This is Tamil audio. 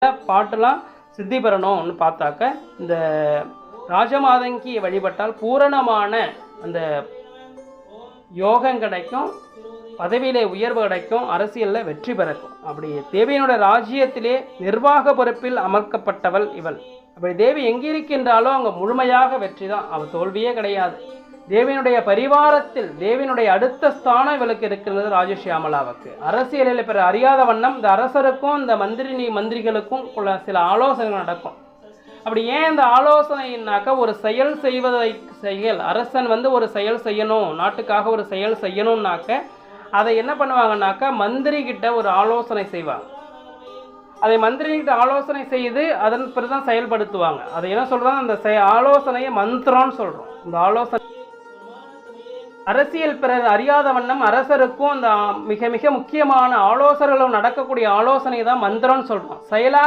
பாட்டெல்லாம் சித்தி பெறணும்னு பார்த்தாக்க இந்த ராஜமாதங்கியை வழிபட்டால் பூரணமான அந்த யோகம் கிடைக்கும், பதவியிலே உயர்வு கிடைக்கும், அரசியலில் வெற்றி பெறக்கும். அப்படி தேவியினுடைய ராஜ்யத்திலே நிர்வாக பொறுப்பில் அமர்க்கப்பட்டவள் இவள். அப்படி தேவி எங்கே இருக்கின்றாலோ அங்கே முழுமையாக வெற்றி தான், அவள் தோல்வியே கிடையாது. தேவியினுடைய பரிவாரத்தில் தேவியினுடைய அடுத்த ஸ்தானம் இவளுக்கு இருக்கிறது ராஜசியாமலாவுக்கு. அரசியலில் பிற அறியாத வண்ணம் இந்த அரசருக்கும் இந்த மந்திரிகளுக்கும் சில ஆலோசனைகள் நடக்கும். அப்படி ஏன் இந்த ஆலோசனைனாக்கா ஒரு செயல் அரசன் ஒரு செயல் செய்யணும், நாட்டுக்காக ஒரு செயல் செய்யணும்னாக்க அதை என்ன பண்ணுவாங்கன்னாக்கா மந்திரி கிட்ட ஒரு ஆலோசனை செய்வாங்க. அதை மந்திரிகிட்ட ஆலோசனை செய்து அதன் பிறகுதான் செயல்படுத்துவாங்க. அதை என்ன சொல்றாங்க, அந்த ஆலோசனையை மந்திரம்னு சொல்றோம். இந்த ஆலோசனை அரசியல் பிறர் அறியாத வண்ணம் அரசருக்கும் அந்த மிக மிக முக்கியமான ஆலோசனைகளும் நடக்கக்கூடிய ஆலோசனை தான் மந்திரம்னு சொல்றோம். செயலா